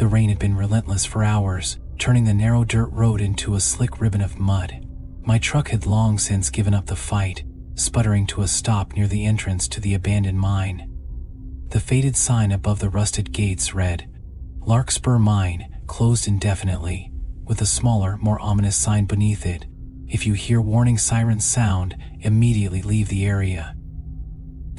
The rain had been relentless for hours, turning the narrow dirt road into a slick ribbon of mud. My truck had long since given up the fight, sputtering to a stop near the entrance to the abandoned mine. The faded sign above the rusted gates read, "Larkspur Mine, closed indefinitely," with a smaller, more ominous sign beneath it. "If you hear Warning Sirens Sound, immediately leave the area."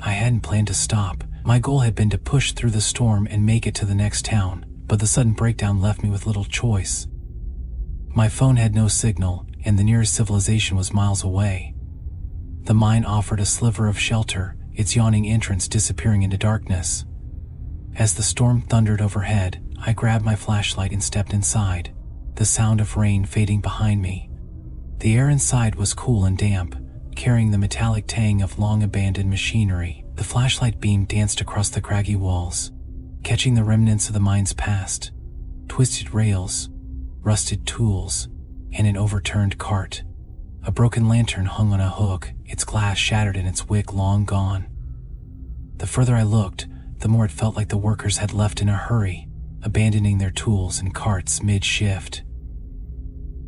I hadn't planned to stop. My goal had been to push through the storm and make it to the next town, but the sudden breakdown left me with little choice. My phone had no signal, and the nearest civilization was miles away. The mine offered a sliver of shelter, its yawning entrance disappearing into darkness. As the storm thundered overhead, I grabbed my flashlight and stepped inside, the sound of rain fading behind me. The air inside was cool and damp, carrying the metallic tang of long-abandoned machinery. The flashlight beam danced across the craggy walls, catching the remnants of the mine's past: twisted rails, rusted tools, and an overturned cart. A broken lantern hung on a hook, its glass shattered and its wick long gone. The further I looked, the more it felt like the workers had left in a hurry, abandoning their tools and carts mid-shift.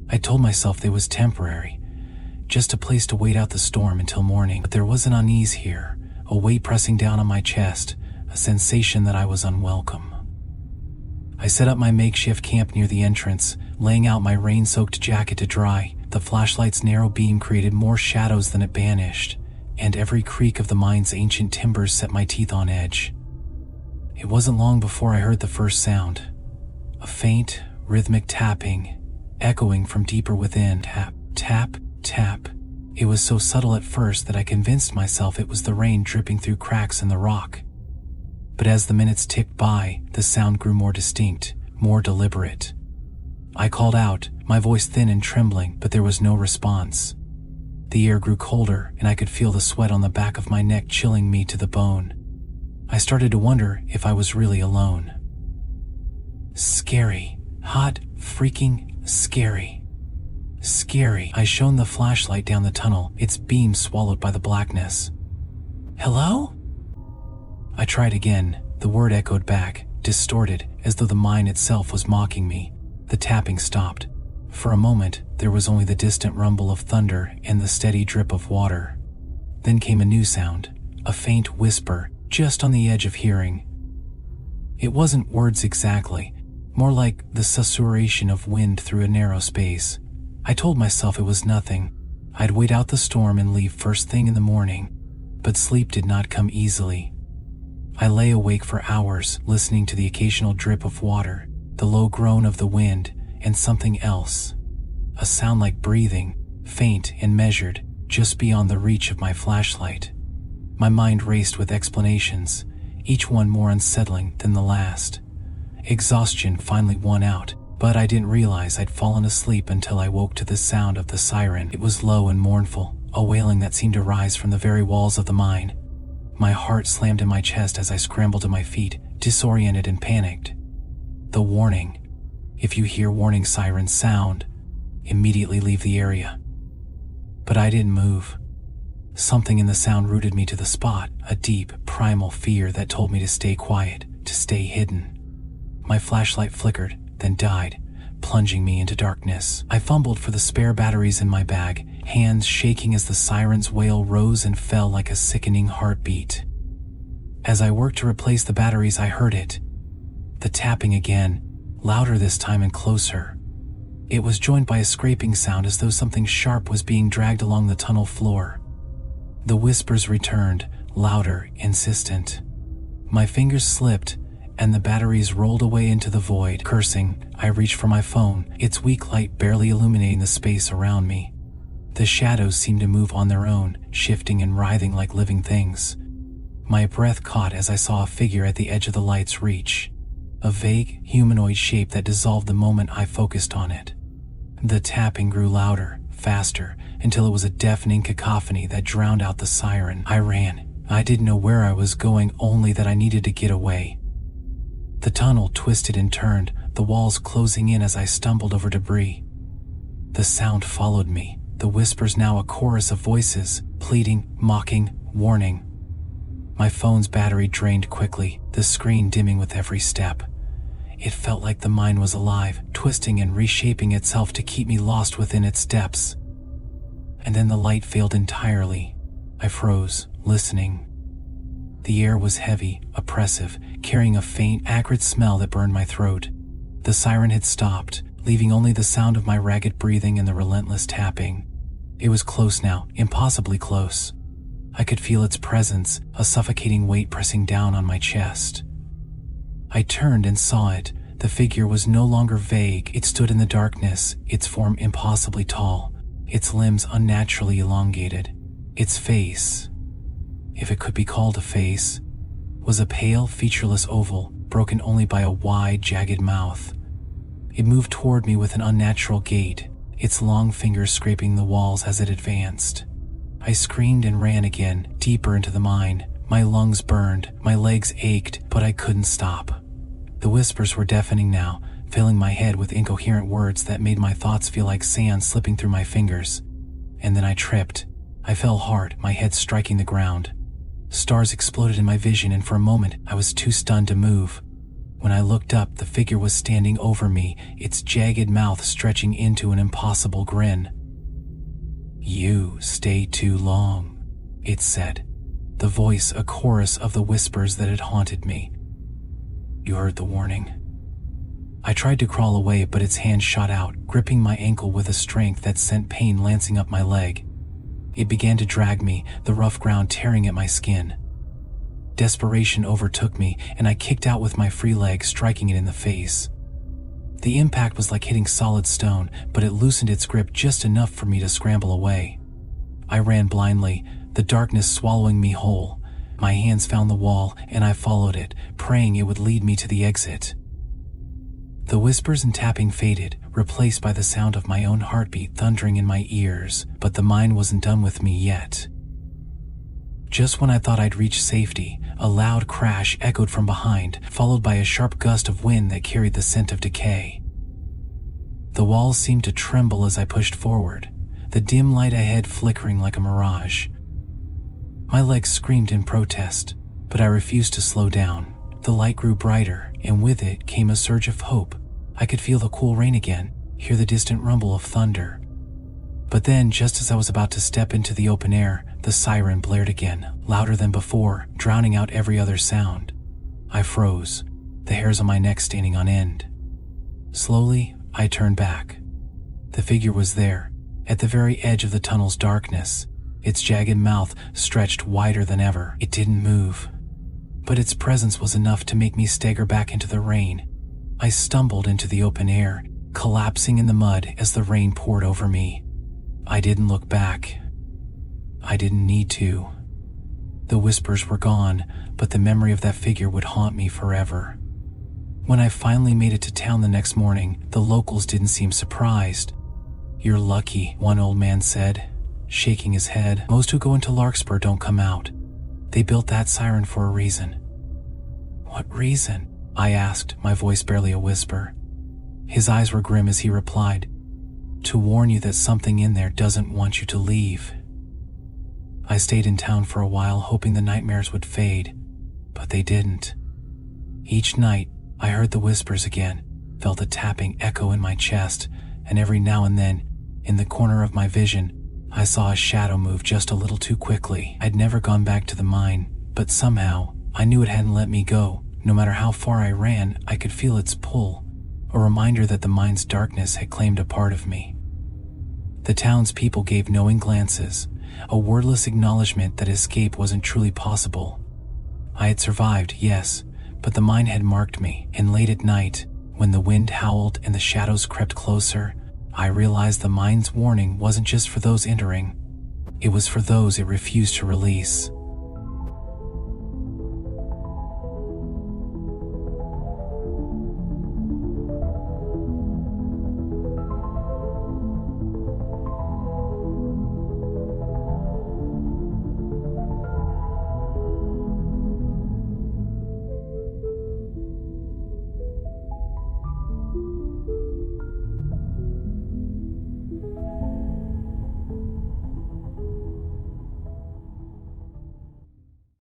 I told myself they was temporary, just a place to wait out the storm until morning, but there was an unease here, a weight pressing down on my chest, a sensation that I was unwelcome. I set up my makeshift camp near the entrance, laying out my rain-soaked jacket to dry. The flashlight's narrow beam created more shadows than it banished, and every creak of the mine's ancient timbers set my teeth on edge. It wasn't long before I heard the first sound, a faint, rhythmic tapping, echoing from deeper within. Tap, tap, tap. It was so subtle at first that I convinced myself it was the rain dripping through cracks in the rock. But as the minutes ticked by, the sound grew more distinct, more deliberate. I called out, my voice thin and trembling, but there was no response. The air grew colder, and I could feel the sweat on the back of my neck chilling me to the bone. I started to wonder if I was really alone. Scary. Hot, freaking scary. Scary. I shone the flashlight down the tunnel, its beam swallowed by the blackness. "Hello?" I tried again. The word echoed back, distorted, as though the mine itself was mocking me. The tapping stopped. For a moment, there was only the distant rumble of thunder and the steady drip of water. Then came a new sound, a faint whisper, just on the edge of hearing. It wasn't words exactly, more like the susurration of wind through a narrow space. I told myself it was nothing. I'd wait out the storm and leave first thing in the morning. But sleep did not come easily. I lay awake for hours, listening to the occasional drip of water, the low groan of the wind, and something else. A sound like breathing, faint and measured, just beyond the reach of my flashlight. My mind raced with explanations, each one more unsettling than the last. Exhaustion finally won out, but I didn't realize I'd fallen asleep until I woke to the sound of the siren. It was low and mournful, a wailing that seemed to rise from the very walls of the mine. My heart slammed in my chest as I scrambled to my feet, disoriented and panicked. The warning. If you hear Warning Sirens Sound, immediately leave the area. But I didn't move. Something in the sound rooted me to the spot, a deep, primal fear that told me to stay quiet, to stay hidden. My flashlight flickered, then died, plunging me into darkness. I fumbled for the spare batteries in my bag, hands shaking as the siren's wail rose and fell like a sickening heartbeat. As I worked to replace the batteries, I heard it. The tapping again, louder this time and closer. It was joined by a scraping sound as though something sharp was being dragged along the tunnel floor. The whispers returned, louder, insistent. My fingers slipped, and the batteries rolled away into the void. Cursing, I reached for my phone, its weak light barely illuminating the space around me. The shadows seemed to move on their own, shifting and writhing like living things. My breath caught as I saw a figure at the edge of the light's reach. A vague, humanoid shape that dissolved the moment I focused on it. The tapping grew louder, faster, until it was a deafening cacophony that drowned out the siren. I ran. I didn't know where I was going, only that I needed to get away. The tunnel twisted and turned, the walls closing in as I stumbled over debris. The sound followed me, the whispers now a chorus of voices, pleading, mocking, warning. My phone's battery drained quickly, the screen dimming with every step. It felt like the mine was alive, twisting and reshaping itself to keep me lost within its depths. And then the light failed entirely. I froze, listening. The air was heavy, oppressive, carrying a faint, acrid smell that burned my throat. The siren had stopped, leaving only the sound of my ragged breathing and the relentless tapping. It was close now, impossibly close. I could feel its presence, a suffocating weight pressing down on my chest. I turned and saw it. The figure was no longer vague. It stood in the darkness, its form impossibly tall, its limbs unnaturally elongated. Its face, if it could be called a face, was a pale, featureless oval, broken only by a wide, jagged mouth. It moved toward me with an unnatural gait, its long fingers scraping the walls as it advanced. I screamed and ran again, deeper into the mine. My lungs burned, my legs ached, but I couldn't stop. The whispers were deafening now, filling my head with incoherent words that made my thoughts feel like sand slipping through my fingers. And then I tripped. I fell hard, my head striking the ground. Stars exploded in my vision, and for a moment I was too stunned to move. When I looked up, the figure was standing over me, its jagged mouth stretching into an impossible grin. "You stay too long," it said, the voice a chorus of the whispers that had haunted me. "You heard the warning." I tried to crawl away, but its hand shot out, gripping my ankle with a strength that sent pain lancing up my leg. It began to drag me, the rough ground tearing at my skin. Desperation overtook me, and I kicked out with my free leg, striking it in the face. The impact was like hitting solid stone, but it loosened its grip just enough for me to scramble away. I ran blindly, the darkness swallowing me whole. My hands found the wall, and I followed it, praying it would lead me to the exit. The whispers and tapping faded, replaced by the sound of my own heartbeat thundering in my ears, but the mine wasn't done with me yet. Just when I thought I'd reached safety, a loud crash echoed from behind, followed by a sharp gust of wind that carried the scent of decay. The walls seemed to tremble as I pushed forward, the dim light ahead flickering like a mirage. My legs screamed in protest, but I refused to slow down. The light grew brighter, and with it came a surge of hope. I could feel the cool rain again, hear the distant rumble of thunder. But then, just as I was about to step into the open air, the siren blared again, louder than before, drowning out every other sound. I froze, the hairs on my neck standing on end. Slowly, I turned back. The figure was there, at the very edge of the tunnel's darkness, its jagged mouth stretched wider than ever. It didn't move, but its presence was enough to make me stagger back into the rain. I stumbled into the open air, collapsing in the mud as the rain poured over me. I didn't look back. I didn't need to. The whispers were gone, but the memory of that figure would haunt me forever. When I finally made it to town the next morning, the locals didn't seem surprised. "You're lucky," one old man said, shaking his head. "Most who go into Larkspur don't come out. They built that siren for a reason." "What reason?" I asked, my voice barely a whisper. His eyes were grim as he replied, "To warn you that something in there doesn't want you to leave." I stayed in town for a while, hoping the nightmares would fade, but they didn't. Each night, I heard the whispers again, felt a tapping echo in my chest, and every now and then, in the corner of my vision, I saw a shadow move just a little too quickly. I'd never gone back to the mine, but somehow, I knew it hadn't let me go. No matter how far I ran, I could feel its pull, a reminder that the mine's darkness had claimed a part of me. The townspeople gave knowing glances, a wordless acknowledgement that escape wasn't truly possible. I had survived, yes, but the mine had marked me, and late at night, when the wind howled and the shadows crept closer, I realized the mine's warning wasn't just for those entering. It was for those it refused to release.